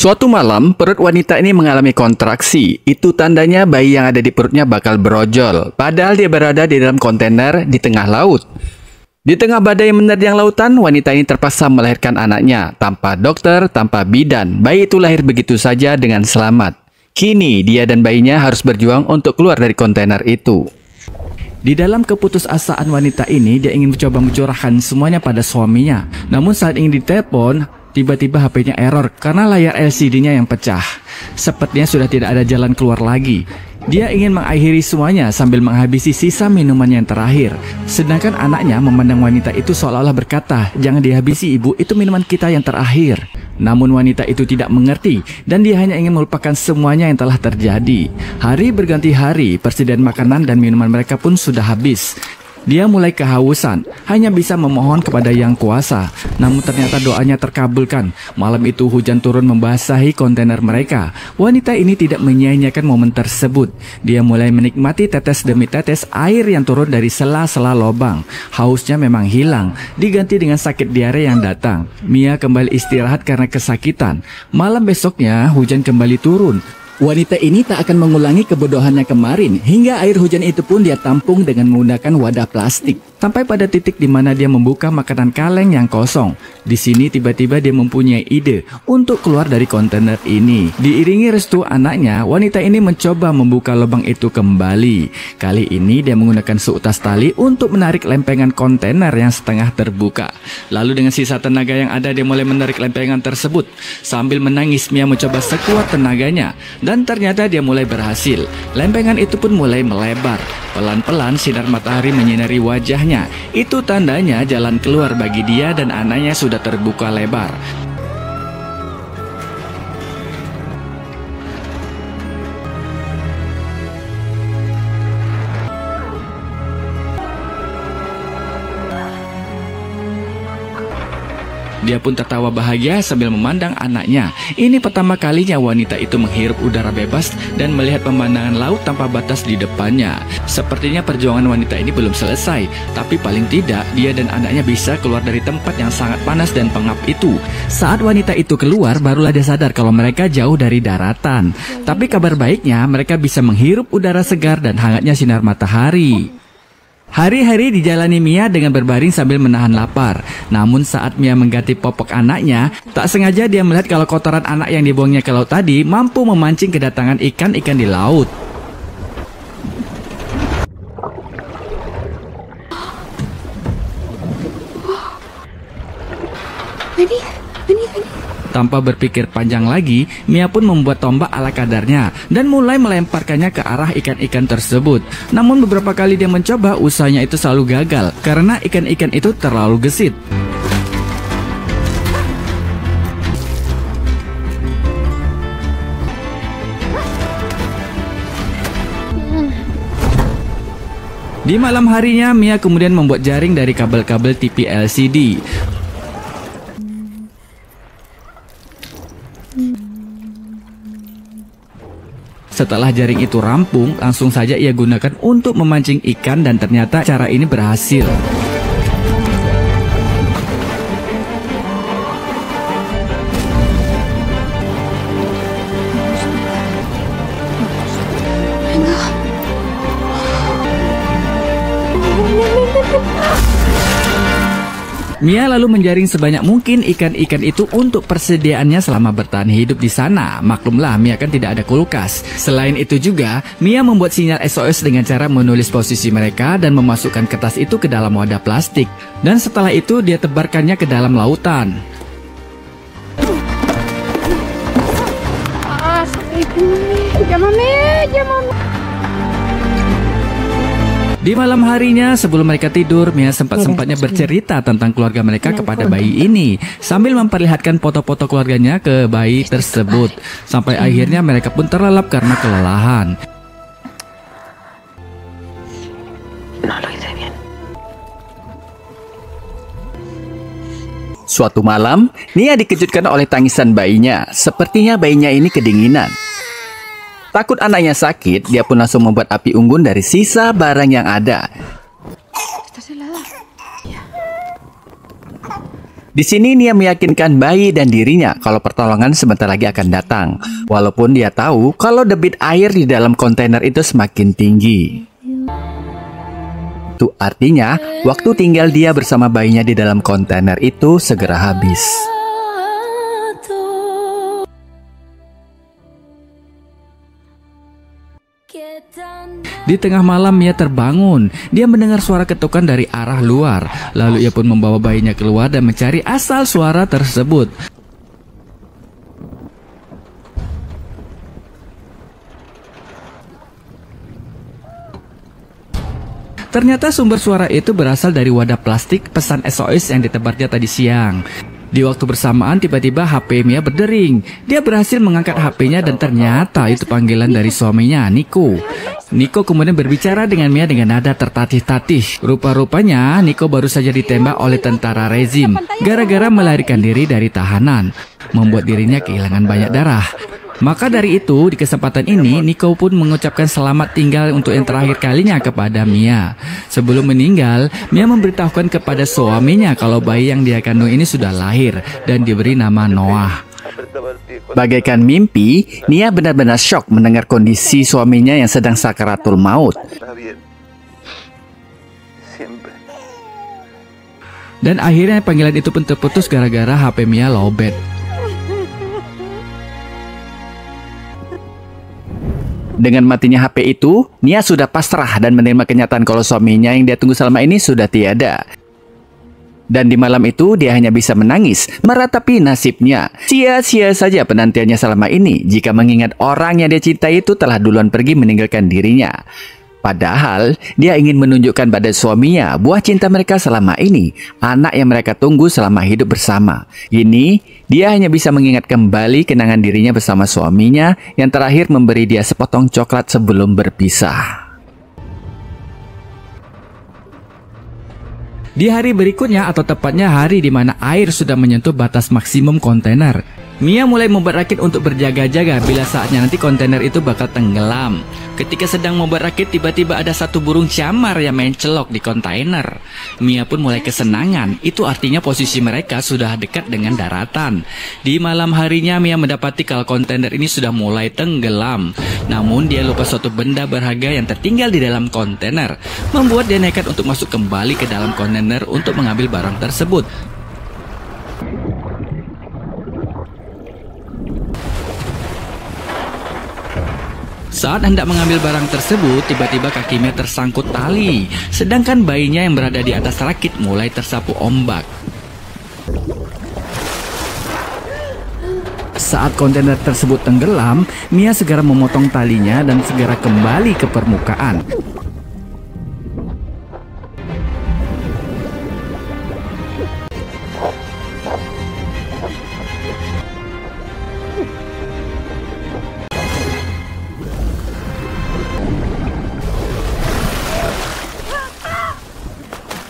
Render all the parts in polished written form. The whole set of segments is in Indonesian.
Suatu malam, perut wanita ini mengalami kontraksi. Itu tandanya bayi yang ada di perutnya bakal berojol. Padahal dia berada di dalam kontainer di tengah laut. Di tengah badai menerjang lautan, wanita ini terpaksa melahirkan anaknya. Tanpa dokter, tanpa bidan, bayi itu lahir begitu saja dengan selamat. Kini, dia dan bayinya harus berjuang untuk keluar dari kontainer itu. Di dalam keputusasaan wanita ini, dia ingin mencoba mencurahkan semuanya pada suaminya. Namun saat ingin ditelepon, tiba-tiba HP-nya error karena layar LCD-nya yang pecah. Sepertinya sudah tidak ada jalan keluar lagi. Dia ingin mengakhiri semuanya sambil menghabisi sisa minuman yang terakhir. Sedangkan anaknya memandang wanita itu seolah-olah berkata, "Jangan dihabisi ibu, itu minuman kita yang terakhir." Namun wanita itu tidak mengerti dan dia hanya ingin melupakan semuanya yang telah terjadi. Hari berganti hari, persediaan makanan dan minuman mereka pun sudah habis. Dia mulai kehausan, hanya bisa memohon kepada Yang Kuasa. Namun ternyata doanya terkabulkan. Malam itu hujan turun membasahi kontainer mereka. Wanita ini tidak menyia-nyiakan momen tersebut. Dia mulai menikmati tetes demi tetes air yang turun dari sela-sela lubang. Hausnya memang hilang, diganti dengan sakit diare yang datang. Mia kembali istirahat karena kesakitan. Malam besoknya hujan kembali turun. Wanita ini tak akan mengulangi kebodohannya kemarin, hingga air hujan itu pun dia tampung dengan menggunakan wadah plastik. Sampai pada titik di mana dia membuka makanan kaleng yang kosong. Di sini tiba-tiba dia mempunyai ide untuk keluar dari kontainer ini. Diiringi restu anaknya, wanita ini mencoba membuka lubang itu kembali. Kali ini dia menggunakan seutas tali untuk menarik lempengan kontainer yang setengah terbuka. Lalu dengan sisa tenaga yang ada dia mulai menarik lempengan tersebut. Sambil menangis, Mia mencoba sekuat tenaganya. Dan ternyata dia mulai berhasil. Lempengan itu pun mulai melebar. Pelan-pelan sinar matahari menyinari wajahnya. Itu tandanya jalan keluar bagi dia dan anaknya sudah terbuka lebar. Dia pun tertawa bahagia sambil memandang anaknya. Ini pertama kalinya wanita itu menghirup udara bebas dan melihat pemandangan laut tanpa batas di depannya. Sepertinya perjuangan wanita ini belum selesai, tapi paling tidak dia dan anaknya bisa keluar dari tempat yang sangat panas dan pengap itu. Saat wanita itu keluar, barulah dia sadar kalau mereka jauh dari daratan. Tapi kabar baiknya, mereka bisa menghirup udara segar dan hangatnya sinar matahari. Hari-hari dijalani Mia dengan berbaring sambil menahan lapar. Namun saat Mia mengganti popok anaknya, tak sengaja dia melihat kalau kotoran anak yang dibuangnya ke laut tadi mampu memancing kedatangan ikan-ikan di laut. Tanpa berpikir panjang lagi, Mia pun membuat tombak ala kadarnya dan mulai melemparkannya ke arah ikan-ikan tersebut. Namun beberapa kali dia mencoba, usahanya itu selalu gagal karena ikan-ikan itu terlalu gesit. Di malam harinya, Mia kemudian membuat jaring dari kabel-kabel TV LCD. Setelah jaring itu rampung, langsung saja ia gunakan untuk memancing ikan dan ternyata cara ini berhasil. Mia lalu menjaring sebanyak mungkin ikan-ikan itu untuk persediaannya selama bertahan hidup di sana. Maklumlah, Mia kan tidak ada kulkas. Selain itu juga, Mia membuat sinyal SOS dengan cara menulis posisi mereka dan memasukkan kertas itu ke dalam wadah plastik. Dan setelah itu dia tebarkannya ke dalam lautan. Di malam harinya sebelum mereka tidur, Mia sempat-sempatnya bercerita tentang keluarga mereka kepada bayi ini sambil memperlihatkan foto-foto keluarganya ke bayi tersebut. Sampai akhirnya mereka pun terlelap karena kelelahan. Suatu malam, Mia dikejutkan oleh tangisan bayinya. Sepertinya bayinya ini kedinginan. Takut anaknya sakit, dia pun langsung membuat api unggun dari sisa barang yang ada. Di sini Nia meyakinkan bayi dan dirinya kalau pertolongan sebentar lagi akan datang. Walaupun dia tahu kalau debit air di dalam kontainer itu semakin tinggi. Itu artinya waktu tinggal dia bersama bayinya di dalam kontainer itu segera habis. Di tengah malam Mia terbangun. Dia mendengar suara ketukan dari arah luar. Lalu ia pun membawa bayinya keluar dan mencari asal suara tersebut. Ternyata sumber suara itu berasal dari wadah plastik pesan SOS yang ditebarnya tadi siang. Di waktu bersamaan tiba-tiba HP Mia berdering. Dia berhasil mengangkat HP-nya dan ternyata itu panggilan dari suaminya, Nico. Nico kemudian berbicara dengan Mia dengan nada tertatih-tatih. Rupa-rupanya Nico baru saja ditembak oleh tentara rezim gara-gara melarikan diri dari tahanan, membuat dirinya kehilangan banyak darah. Maka dari itu, di kesempatan ini, Nico pun mengucapkan selamat tinggal untuk yang terakhir kalinya kepada Mia. Sebelum meninggal, Mia memberitahukan kepada suaminya kalau bayi yang dia kandung ini sudah lahir dan diberi nama Noah. Bagaikan mimpi, Nia benar-benar syok mendengar kondisi suaminya yang sedang sakaratul maut. Dan akhirnya panggilan itu pun terputus gara-gara HP Mia lowbat. Dengan matinya HP itu, Nia sudah pasrah dan menerima kenyataan kalau suaminya yang dia tunggu selama ini sudah tiada. Dan di malam itu dia hanya bisa menangis, meratapi nasibnya. Sia-sia saja penantiannya selama ini jika mengingat orang yang dia cintai itu telah duluan pergi meninggalkan dirinya. Padahal dia ingin menunjukkan pada suaminya buah cinta mereka selama ini, anak yang mereka tunggu selama hidup bersama. Kini dia hanya bisa mengingat kembali kenangan dirinya bersama suaminya yang terakhir memberi dia sepotong coklat sebelum berpisah. Di hari berikutnya atau tepatnya hari di mana air sudah menyentuh batas maksimum kontainer, Mia mulai membuat rakit untuk berjaga-jaga bila saatnya nanti kontainer itu bakal tenggelam. Ketika sedang membuat rakit, tiba-tiba ada satu burung camar yang main celok di kontainer. Mia pun mulai kesenangan, itu artinya posisi mereka sudah dekat dengan daratan. Di malam harinya Mia mendapati kalau kontainer ini sudah mulai tenggelam. Namun dia lupa suatu benda berharga yang tertinggal di dalam kontainer, membuat dia nekat untuk masuk kembali ke dalam kontainer untuk mengambil barang tersebut. Saat hendak mengambil barang tersebut, tiba-tiba kaki Mia tersangkut tali, sedangkan bayinya yang berada di atas rakit mulai tersapu ombak. Saat kontainer tersebut tenggelam, Mia segera memotong talinya dan segera kembali ke permukaan.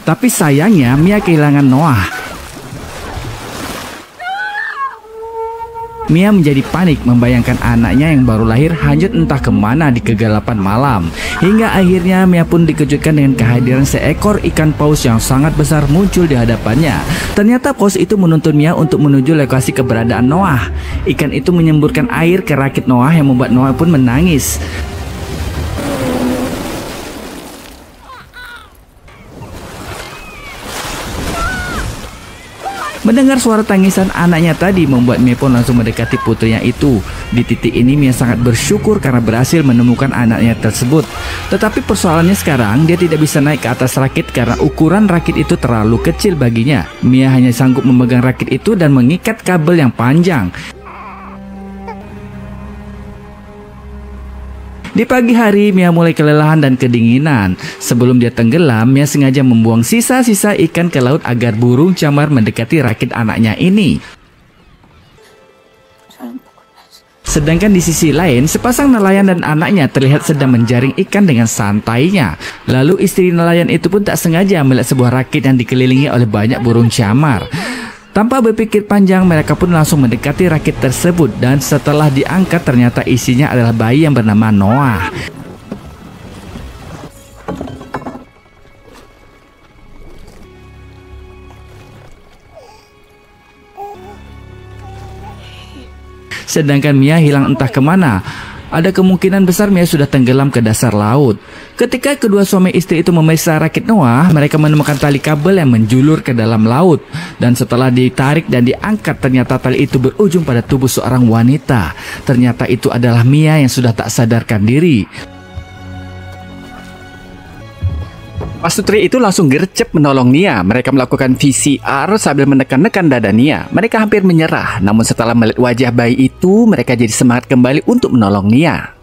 Tapi sayangnya Mia kehilangan Noah. Mia menjadi panik membayangkan anaknya yang baru lahir hanyut entah kemana di kegelapan malam. Hingga akhirnya Mia pun dikejutkan dengan kehadiran seekor ikan paus yang sangat besar muncul di hadapannya. Ternyata paus itu menuntun Mia untuk menuju lokasi keberadaan Noah. Ikan itu menyemburkan air ke rakit Noah yang membuat Noah pun menangis. Mendengar suara tangisan anaknya tadi membuat Mia pun langsung mendekati putrinya itu. Di titik ini Mia sangat bersyukur karena berhasil menemukan anaknya tersebut. Tetapi persoalannya sekarang dia tidak bisa naik ke atas rakit karena ukuran rakit itu terlalu kecil baginya. Mia hanya sanggup memegang rakit itu dan mengikat kabel yang panjang. Di pagi hari, Mia mulai kelelahan dan kedinginan. Sebelum dia tenggelam, Mia sengaja membuang sisa-sisa ikan ke laut agar burung camar mendekati rakit anaknya ini. Sedangkan di sisi lain, sepasang nelayan dan anaknya terlihat sedang menjaring ikan dengan santainya. Lalu istri nelayan itu pun tak sengaja melihat sebuah rakit yang dikelilingi oleh banyak burung camar. Tanpa berpikir panjang, mereka pun langsung mendekati rakit tersebut dan setelah diangkat ternyata isinya adalah bayi yang bernama Noah. sedangkan Mia hilang entah kemana. Ada kemungkinan besar Mia sudah tenggelam ke dasar laut. Ketika kedua suami istri itu memeriksa rakit Noah, mereka menemukan tali kabel yang menjulur ke dalam laut. Dan setelah ditarik dan diangkat, ternyata tali itu berujung pada tubuh seorang wanita. Ternyata itu adalah Mia yang sudah tak sadarkan diri. Pasutri itu langsung gercep menolong Nia. Mereka melakukan VCR sambil menekan-nekan dada Nia. Mereka hampir menyerah, namun setelah melihat wajah bayi itu, mereka jadi semangat kembali untuk menolong Nia.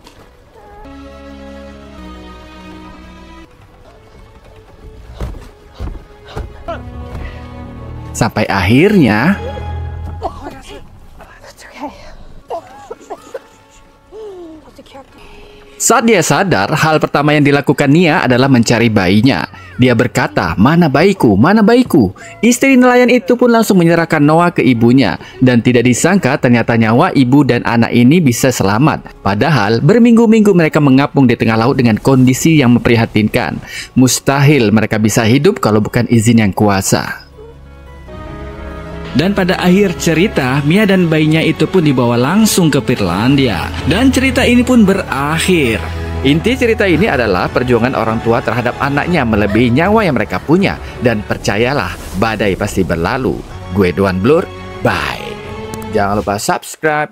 Sampai akhirnya saat dia sadar, hal pertama yang dilakukan Nia adalah mencari bayinya. Dia berkata, "Mana bayiku? Mana bayiku?" Istri nelayan itu pun langsung menyerahkan Noah ke ibunya. Dan tidak disangka ternyata nyawa ibu dan anak ini bisa selamat. Padahal berminggu-minggu mereka mengapung di tengah laut dengan kondisi yang memprihatinkan. Mustahil mereka bisa hidup kalau bukan izin yang kuasa. Dan pada akhir cerita, Mia dan bayinya itu pun dibawa langsung ke Finlandia. Dan cerita ini pun berakhir. Inti cerita ini adalah perjuangan orang tua terhadap anaknya melebihi nyawa yang mereka punya. Dan percayalah, badai pasti berlalu. Gue Duan Blur, bye. Jangan lupa subscribe.